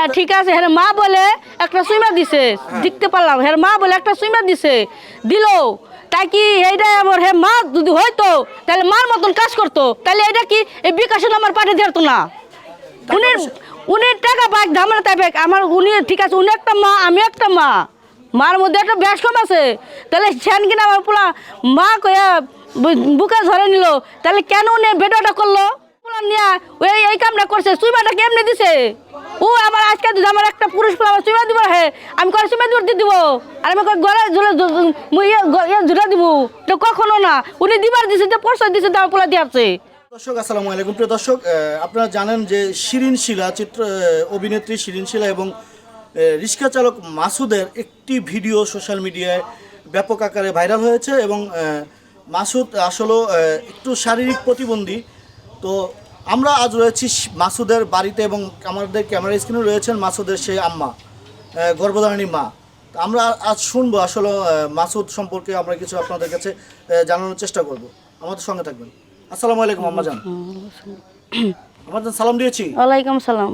হ্যাঁ ঠিক আছে, হ্যাঁ মা বলে একটা সুইমা দিছে, দেখতে পারলাম, হ্যাঁ মা বলে একটা সুইমা দিছে, দিল তাই কি এইটা আমার হ্যাঁ মা যদি হয়তো তাহলে মার মতন কাজ করতো, তাহলে এটা কি এই বিকাশে আমার পাঠিয়ে দিত না। উনি উনি টাকা পাক ধামরা তাই পাক আমার, উনি ঠিক আছে, উনি একটা মা আমি একটা মা, মার মধ্যে একটা ব্যাস কম আছে, তাহলে সেন কিনা আমার পুরা মা কয়া বুকে ধরে নিল, তাহলে কেন উনি ভিডিওটা করলো নিয়ে ওই এই কামটা করছে, সুইমাটা কেমনে দিছে ও আবার আজকে যদি আমার একটা পুরুষ পোলা আমার সুইমা দিব, হে আমি করে সুইমা দিয়ে দিব, আর আমি গড়ে ঝুলে ঝুলে দিব, তো কখনো না, উনি দিবার দিছে যে পয়সা দিছে তো আমার পোলা দিয়ে আসছে। দর্শক আসসালামু আলাইকুম। প্রিয় দর্শক, আপনারা জানেন যে শিরিন শিলা অভিনেত্রী শিরিন শিলা এবং রিক্সা চালক মাসুদের একটি ভিডিও সোশ্যাল মিডিয়ায় ব্যাপক আকারে ভাইরাল হয়েছে এবং মাসুদ আসলে একটু শারীরিক প্রতিবন্ধী। তো আমরা আজ রয়েছি মাসুদের বাড়িতে এবং আমাদের ক্যামেরা স্ক্রিনে রয়েছেন মাসুদের সেই আম্মা, গর্ভধারিণী মা। তো আমরা আজ শুনবো আসলে মাসুদ সম্পর্কে আমরা কিছু আপনাদের কাছে জানানোর চেষ্টা করব। আমাদের সঙ্গে থাকবেন। আসসালামু আলাইকুম আম্মা জান। আমাদের সালাম দিয়েছি। ওয়ালাইকুম সালাম।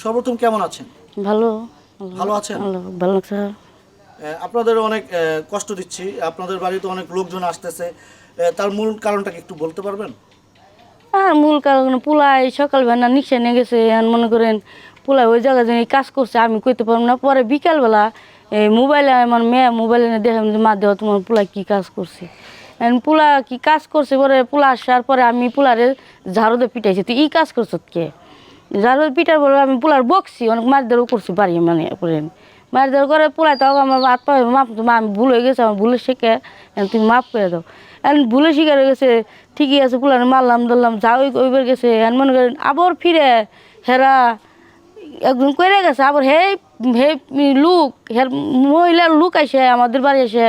সর্বপ্রথম কেমন আছেন? ভালো। ভালো আছেন? ভালো লাগছে। আপনাদের অনেক কষ্ট দিচ্ছি, আপনাদের বাড়িতে অনেক লোকজন আসতেছে, তার মূল কারণটা কি একটু বলতে পারবেন? আর মূল কারণ পোলাই সকালবেলা নিচে নিয়ে গেছে, মনে করেন পোলাই ওই জায়গায় যিনি কাজ করছে আমি কইতে পারবো না, পরে বিকালবেলা এই মোবাইলে আমার মেয়ে মোবাইলে দেখে মা দেওয়া তোমার পোলা কী কাজ করছে, পোলা কি কাজ করছে, পরে পোলা আসার পরে আমি পোলারে ঝাড়ু দিয়ে পিটাইছি, তুই ই কাজ করছ কে, ঝাড়ু দিয়ে পিটার পরে আমি পোলার বকছি, অনেক মার দেওয়ারও করছি বাড়ি, মানে করেন মার দেওয়ার করে পোলাই তাও আমার হাত পা মাপ, মা আমি ভুল হয়ে গেছে, আমার ভুলে শিখে তুমি মাফ করে দাও, এখন ভুলে শিকার হয়ে গেছে, ঠিকই আছে পোলারে মারলাম ধরলাম যা ওইবার গেছে, এখন মনে করেন আবার ফিরে হেরা একজন করে গেছে, আবার হে হে লুক হের মহিলার লুক আসে আমাদের বাড়ি এসে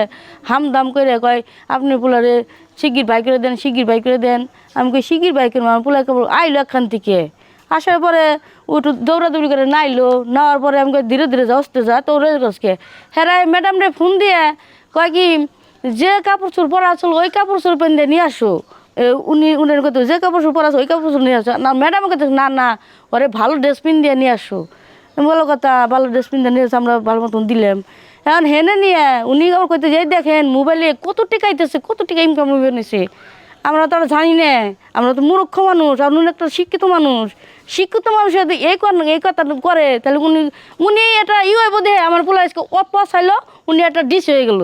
হামদাম করে কয় আপনি পোলারে শিগগির বাই করে দেন, শিগগির বাই করে দেন। আমি কই শিগগির বাই করে, আমার পোলাকে আইলো একখান থেকে, আসার পরে ও একটু দৌড়াদৌড়ি করে নাইলো, নেওয়ার পরে আমি কই ধীরে ধীরে যাওয়াতে যা তো গছকে হেরা ম্যাডামরে ফোন দিয়ে কয় কি যে কাপড় চোর পরা আসল ওই কাপড় চোর পেন দিয়ে নিয়ে আসো, উনি কত যে কাপড় চোর পরা আছে ওই কাপড় চোর নিয়ে আসো না, ম্যাডামের কথা না না ওরে ভালো ড্রেসপিন দিয়ে নিয়ে আসো, ভালো কথা ভালো ড্রেসপিন দিয়ে নিয়ে আসো, আমরা ভালো মতন দিলাম। এখন হেনে নিয়ে উনি আবার কইতে যাই দেখেন মোবাইলে কত টিকা আইতেছে, কত টিকা ইনকাম হয়ে নিছে, আমরা তো আর জানি না, আমরা তো মূর্খ মানুষ, আর উনি একটা শিক্ষিত মানুষ, শিক্ষিত মানুষ যদি এই কথা করে তাহলে উনি এটা হইব দে আমার পোলা পচাইলো, উনি একটা ডিশ হয়ে গেল,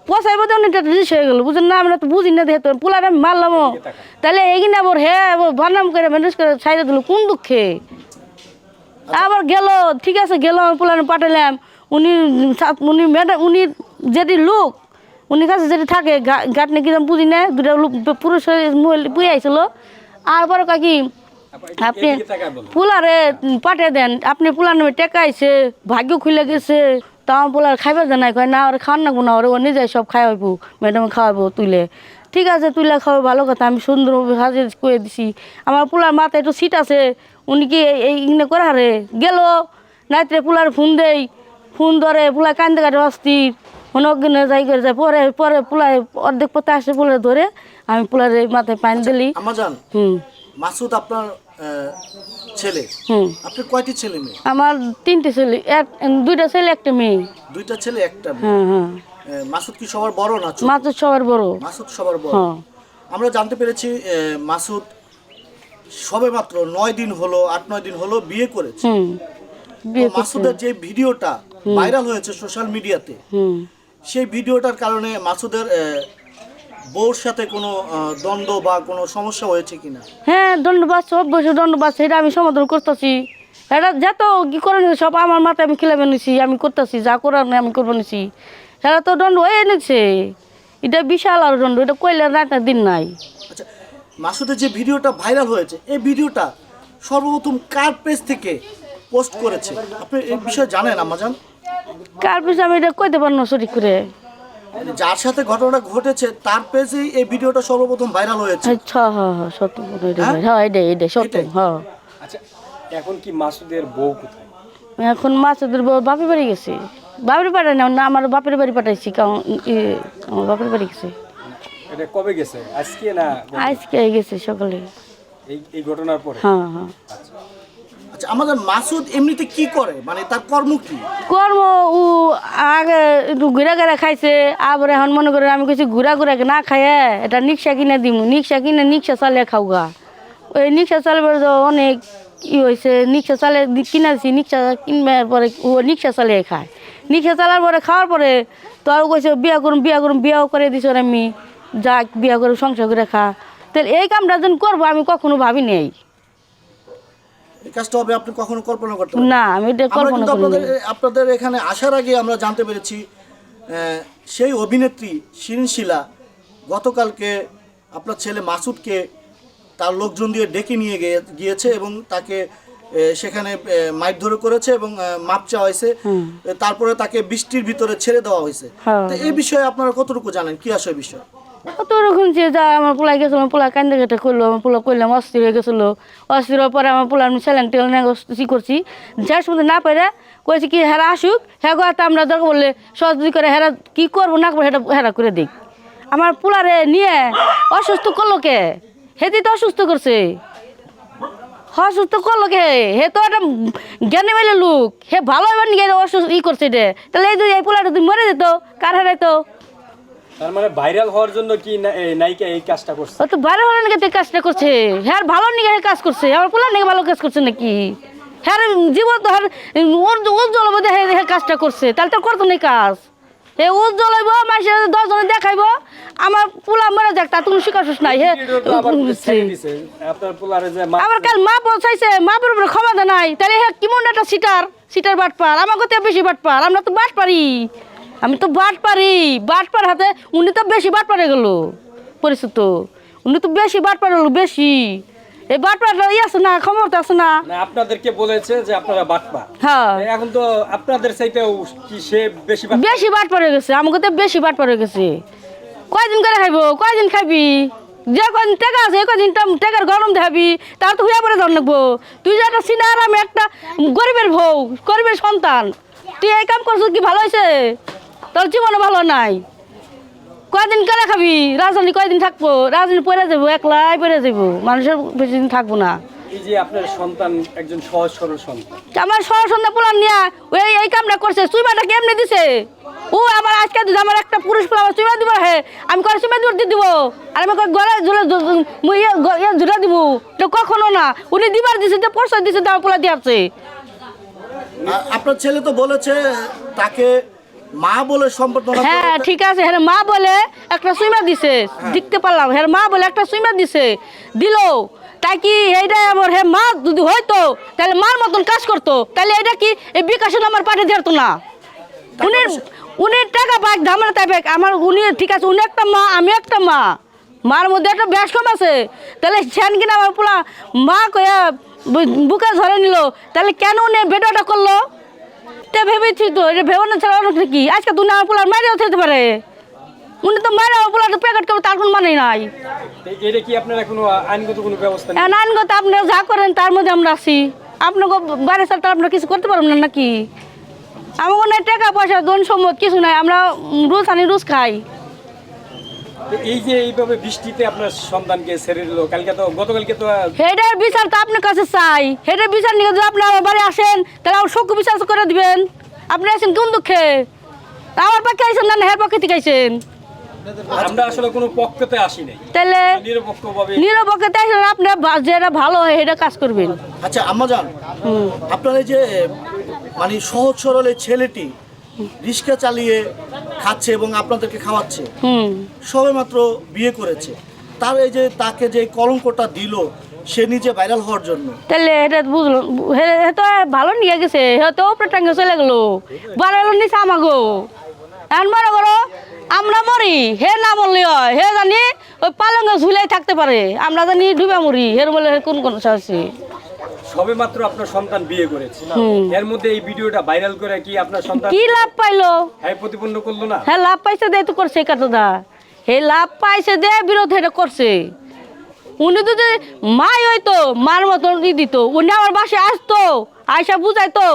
পচাইব দে উনি একটা ডিশ হয়ে গেল, বুঝলেন না, আমরা তো বুঝি না দেখে পোলার আমি মারলামও, তাহলে এইখানে আবার বানাম করে ম্যানেজ করে ছাইড়ে দিল কোন দুঃখে, আবার গেল ঠিক আছে গেল আমি পোলার পাঠালাম, উনি ম্যাডাম উনি যেটি লোক উনি কাছে যেটি থাকে গাট নাকি বুঝি না, দুটা লোক পুরুষ মহিলা বুঝে আইছিল, আর পরে কাকি আপনি পোলারে পাঠিয়ে দেন, আপনি পোলার নামে টেকা আইছে ভাগ্য খুলে গেছে, তা আমার পোলার খাইবার জানাই কয় না ওরা খাওয়ান নাকবো না, ওরা ও নিজে সব খাওয়াইবো, ম্যাডামে খাওয়াবো তুলে, ঠিক আছে তুলে খাওয়াবো ভালো কথা, আমি সুন্দরভাবে হাজির করে দিছি, আমার পোলার মাথায় একটু সিট আছে, উনি কি এইখানে করে হারে গেল নাইতে পোলার ফোন দেই, ফোন ধরে পোলা কান্দে কাটে অস্থির, অনেকদিনে যাই করে যায়, পরে পরে পোলায় অর্ধেক পথে আসে পোলারে ধরে আমি পোলারে মাথায় পানি দিলি। মাসুদ আপনার ছেলে, আপনি কয়টি ছেলে মেয়ে? আমার 3টে ছেলে, দুইটা ছেলে একটা মেয়ে। দুইটা ছেলে একটা মেয়ে। হ্যাঁ হ্যাঁ। মাসুদ কি সবার বড় না ছোট? মাসুদ সবার বড়। মাসুদ সবার বড়। আমরা জানতে পেরেছি মাসুদ সবে মাত্র 9 দিন হলো 8-9 দিন হলো বিয়ে করেছে। মাসুদের যে ভিডিওটা ভাইরাল হয়েছে সোশ্যাল মিডিয়াতে, সেই ভিডিওটার কারণে মাসুদের বউর সাথে কোনো দ্বন্দ্ব বা কোনো সমস্যা হয়েছে কিনা? হ্যাঁ দণ্ড পাচ্ছে, অবশ্যই দণ্ড পাচ্ছে, এটা আমি সমাধান করতেছি, এটা যত কি করে নিছি সব আমার মাথায় আমি খেলাবে নিছি, আমি করতেছি যা করার আমি করবো নিছি, এটা তো দণ্ড হয়ে এনেছে, এটা বিশাল আর দণ্ড, এটা কইলে রাত দিন নাই। আচ্ছা, মাসুদের যে ভিডিওটা ভাইরাল হয়েছে এই ভিডিওটা সর্বপ্রথম কার পেজ থেকে পোস্ট করেছে আপনি এই বিষয়ে জানেন আমাজন? কার পেজ আমি এটা কইতে পারবো না সঠিক করে, যার সাথে ঘটনাটা ঘটেছে তার পেজেই এই ভিডিওটা সর্বপ্রথম ভাইরাল হয়েছে। হ্যাঁ সত্য, হ্যাঁ এটাই সত্য। হ্যাঁ আচ্ছা, এখন কি মাসুদের বউ কোথায়? এখন মাসুদের বউ বাপের বাড়ি গেছে, বাপের বাড়ি না আমার বাপের বাড়ি পাঠাইছি, কারণ আমার বাপের বাড়ি গেছে। এটা কবে গেছে? আজকে না আজকে গেছে সকালে এই ঘটনার পরে? হ্যাঁ হ্যাঁ। আচ্ছা, আচ্ছা আমাদের মাসুদ এমনিতে কি করে, মানে তার কর্ম কি? কর্ম ও আগে একটু ঘুরা ঘুরা খাইছে, আবার এখন মনে করে আমি কিছু ঘুরা ঘুরা না খাইয়ে এটা রিক্সা কিনে দিমু, রিক্সা কিনে রিক্সা চালিয়ে খাওগা। ওই রিক্সা চালাবার তো অনেক ই হয়েছে, রিক্সা চালিয়ে কিনেছি, রিক্সা কিনবার পরে ও রিক্সা চালিয়ে খায়। রিক্সা চালার পরে খাওয়ার পরে তো আর কইছে বিয়া করুন বিয়া করুন, বিয়াও করে দিছে ওর আমি, যাক বিয়া করে সংসার করে খা। তাহলে এই কামটা যখন করবো আমি কখনো ভাবি নেই, এই কাজটা হবে আপনি কখনো কল্পনা করতে পারেন? না আমি এটা আমরা কল্পনা কিন্তু করি আপনাদের এখানে আসার আগে আমরা জানতে পেরেছি সেই অভিনেত্রী শিরিন শিলা গতকালকে আপনার ছেলে মাসুদকে তার লোকজন দিয়ে ডেকে নিয়ে গিয়েছে এবং তাকে সেখানে মারধর করেছে এবং মাপ চাওয়া হয়েছে। তারপরে তাকে বৃষ্টির ভিতরে ছেড়ে দেওয়া হয়েছে। হ্যাঁ। তো এই বিষয়ে আপনারা কতটুকু জানেন, কি আসে এই বিষয়? কত রকম যে যা আমার পোলা গেছিল, আমার পোলা কান্দে কেটে করলো, আমার পোলা করলাম অস্থির হয়ে গেছিলো। অস্থির হওয়ার পরে আমার পোলা আমি চ্যালেং টেল ই করছি, যার সময় না পারে কয়েছি কি হেরা আসুক, হ্যাঁ গো তা আমরা দরকার বললে সহযোগী করে হেরা কী করবো না করবো সেটা হেরা করে দিক। আমার পোলারে নিয়ে অসুস্থ করলো কে? হেতি তো অসুস্থ করছে, অসুস্থ করলো কে? হে তো একটা জ্ঞানী মেলে লোক, হে ভালো এবার নিয়ে অসুস্থ ই করছে রে। তাহলে এই যদি এই পোলাটা তুমি মরে যেত, কার হারাইতো? তার মানে ভাইরাল হওয়ার জন্য কি নায়িকা এই কাজটা করছে? ও তো ভালো ভালো নাকি কাজটা করছে, হ্যাঁ ভালো নিয়ে কাজ করছে, আমার পোলা নাকি ভালো কাজ করছে নাকি? হ্যাঁ জীবন তো উজ্জ্বল বোধ হ্যাঁ কাজটা করছে, তাহলে তো করতো না কাজ। হে উজ্জ্বল হইব, মানুষের 10 জনে দেখাইব, আমার পোলা মরে যাক, তা তুমি শিকার নাই। হে ভিডিও তো আবার ছেড়ে দিছে, আপনার পোলারে যে আবার কাল মা পৌঁছাইছে, মাপের উপরে ক্ষমা দেয় নাই, তাহলে হ্যাঁ কেমন একটা সিটার বাটপার, আমার কথা বেশি বাটপার, আমরা তো বাট পারি, আমি তো বাট পার হাতে উনি তো বেশি বাট পারে গেল পরিচিত, উনি তো বেশি বাট পারে গেল বেশি। এই বাট পার ই আছে না, ক্ষমতা আছে না। মানে আপনাদেরকে বলেছে যে আপনারা বাটপা, হ্যাঁ এখন তো আপনাদের চাইতেও কি সে বেশি বাটপা? বেশি বাট পারে গেছে, আমাকে তো বেশি বাট পারে গেছে। কয়দিন করে খাইব, কয়দিন খাবি, যে কয়দিন টাকা আছে কয়দিন টাকার গরম দেখাবি, তার তো হুয়া পরে ধর নেবো। তুই যে একটা সিনার, আমি একটা গরিবের বউ, গরিবের সন্তান, তুই এই কাম করছিস কি ভালো হয়েছে? তোর জীবনে ভালো নাই। কয়দিন করে খাবি, রাজধানী কয়দিন থাকবো, রাজধানী পরে যাবো, একলাই পরে যাবো, মানুষের বেশি দিন থাকবো না। এই যে আপনার সন্তান একজন সহজ সরল সন্তান, আমার সন্ধ্যা পোলার নিয়ে ওই এই কামটা করছে, চুইমাটা কেমনে দিছে ও? আমার আজকে আমার একটা পুরুষ পোলা আমার চুইমা দিব, হে আমি করে চুইমা দিয়ে দিব, আর আমি গলা ঝুলে ঝুলে দিব, তো কখনো না। উনি দিবার দিছে, যে পয়সা দিছে, আমার পোলা দিয়ে আসছে। আপনার ছেলে তো বলেছে তাকে মা বলে সম্বোধন হ্যাঁ ঠিক আছে, হ্যাঁ মা বলে একটা সুইমা দিছে, দেখতে পারলাম, হ্যাঁ মা বলে একটা সুইমা দিছে, দিল তাই কি এইটা আমার হ্যাঁ মা যদি হয়তো তাহলে মার মতন কাজ করতো, তাহলে এটা কি এই বিকাশন আমার পাঠিয়ে দিত না? উনি টাকা পাক ধামরা তাই পাক, আমার উনি ঠিক আছে, উনি একটা মা আমি একটা মা, মার মধ্যে একটা ব্যাস কম আছে, তাহলে সেন কিনা আমার পোলা মা কয়া বুকে ধরে নিল, তাহলে কেন উনি বেটাটা করলো? তে ভেবেছি তো, এটা ভেবে না ছাড়া অনেক কি আজকে তুই আমার পোলার মারিও থাকতে পারে, উনি তো মারে আমার পোলার প্যাকেট করবো তার কোনো মানে নাই। এটা কি আপনারা কোনো আইনগত কোনো ব্যবস্থা নেই? আইনগত আপনারা যা করেন তার মধ্যে আমরা আছি, আপনাকে বাইরে ছাড়া আপনারা কিছু করতে পারবেন না নাকি? আমার মনে হয় টাকা পয়সা ধন সম্পদ কিছু নাই, আমরা রোজ আনি রোজ খাই। এই যে এইভাবে বৃষ্টিতে আপনার সন্তানকে ছেড়ে দিল, গতকালকে তো হেডের বিচার তো আপনার কাছে চাই, হেডের বিচার নিয়ে যদি আপনি আমার বাড়ি আসেন তাহলে আমার শোক বিচার করে দিবেন। আপনি আসেন কোন দুঃখে? আমার পক্ষে আইসেন না হের পক্ষে থেকে আইসেন? আমরা আসলে কোনো পক্ষতে আসি নাই, তাহলে নিরপেক্ষভাবে নিরপেক্ষতে আইসেন, আপনি যেটা ভালো হয় সেটা কাজ করবেন। আচ্ছা আম্মাজান, আপনার এই যে মানে সহজ সরল এই ছেলেটি রিক্সা চালিয়ে খাচ্ছে এবং আপনাদেরকে খাওয়াচ্ছে, সবে মাত্র বিয়ে করেছে, তার এই যে তাকে যে কলঙ্কটা দিল সে নিজে ভাইরাল হওয়ার জন্য, তাহলে এটা বুঝলো, হে তো ভালো নিয়ে গেছে, হে তো উপরে টাঙ্গে চলে গেলো, বাড়ালো নিচে আমাগো। এখন মনে করো আমরা মরি, হে না মরলে হয়, হে জানি ওই পালঙ্গে ঝুলাই থাকতে পারে, আমরা জানি ডুবে মরি, হের বলে কোন সাহসী। সবে মাত্র আপনার সন্তান বিয়ে করেছে, এর মধ্যে এই ভিডিওটা ভাইরাল করে কি আপনার সন্তান কি লাভ পাইলো? হ্যাঁ প্রতিপন্ন করলো না? হ্যাঁ লাভ পাইছে দে তো করছে কাতদা, হে লাভ পাইছে দে বিরোধ এটা করছে। উনি যদি মাই হইতো মার মতন ই দিত, উনি আমার বাসায় আসতো, আয়সা বুঝাই তো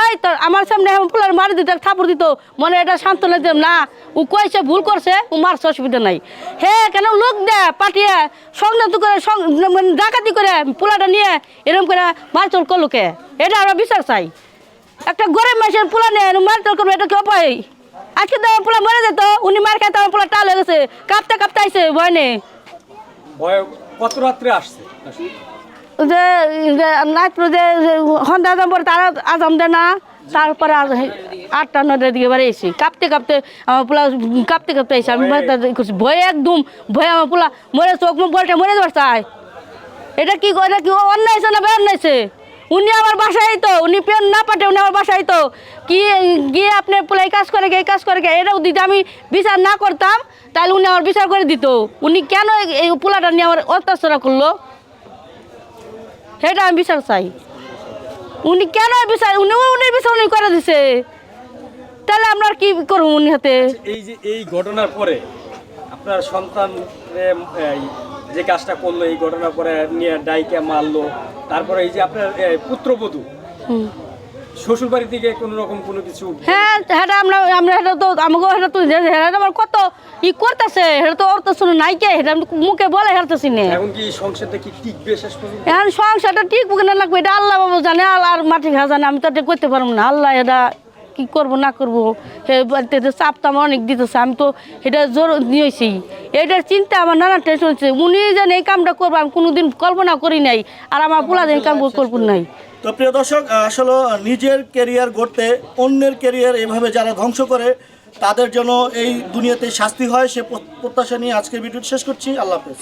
এই তো আমার সামনে এখন পোলার মারি দিত থাপড় দিত মনে এটা সান্ত্বনা দিতাম না ও কইছে ভুল করছে ও মারছে অসুবিধা নাই হে কেন লোক দে পাঠিয়ে সংযত করে মানে ডাকাতি করে পোলাটা নিয়ে এরকম করে মারচল করলো কে এটা আমরা বিচার চাই একটা গরিব মানুষের পোলা নিয়ে মারচল করবো এটা কি অপায় আজকে তো আমার পোলা মরে যেত উনি মার খাইতে আমার পোলা টাল হয়ে গেছে কাঁপতে কাঁপতে আইসে ভয় নেই ভয় কত রাত্রে আসছে যে নাইট যে সন্ধ্যা আজাম পরে তারা আজাম দেয় না তারপরে 8টা 9টার দিকে বাড়ি এসেছি কাঁপতে কাঁপতে আমার পোলা কাঁপতে কাঁপতে এসে আমি করছি ভয়ে একদম ভয়ে আমার পোলা মরে চোখ মুখ বলটা মরে যাবার চাই এটা কি অন্যায় হয়েছে না বেআন্যায় হয়েছে উনি আমার বাসায় তো উনি পেন না পাঠে উনি আমার বাসায় তো কি গিয়ে আপনার পোলা এই কাজ করে গে এই কাজ করে গে এটাও দিতে আমি বিচার না করতাম তাহলে উনি আমার বিচার করে দিত উনি কেন এই পোলাটা নিয়ে আমার অত্যাচার করলো সেটা আমি বিচার চাই উনি কেন বিচার উনি বিচার উনি করে দিছে তাহলে আমরা আর কি করবো উনি হাতে এই যে এই ঘটনার পরে আপনার সন্তান যে কাজটা করলো এই ঘটনার পরে নিয়ে ডাইকে মারলো তারপরে এই যে আপনার পুত্রবধূ শ্বশুর বাড়ি থেকে কোনো রকম কোনো কিছু হ্যাঁ সেটা আমরা সেটা তো আমাকে সেটা তো সেটা আমার কত ই করতেছে সেটা তো ওর তো শুনে নাইকে সেটা মুখে বলে হেরতেছি না এখন কি সংসারটা কি টিকবে শেষ পর্যন্ত এখন সংসারটা ঠিক না লাগবে এটা আল্লাহ বাবু জানে আর মাটি ঘা জানে আমি তো এটা করতে পারবো না আল্লাহ এটা কি করবো না করবো সে চাপটা আমার অনেক দিতেছে আমি তো এটা জোর দিয়েছি এটার চিন্তা আমার নানা টেনশন হচ্ছে উনি যেন এই কামটা করবো আমি কোনোদিন কল্পনা করি নাই আর আমার পোলা দিন কাম করবো নাই তো প্রিয় দর্শক আসলে নিজের ক্যারিয়ার গড়তে অন্যের ক্যারিয়ার এভাবে যারা ধ্বংস করে তাদের জন্য এই দুনিয়াতে শাস্তি হয় সে প্রত্যাশা নিয়ে আজকের ভিডিওটি শেষ করছি আল্লাহ হাফেজ।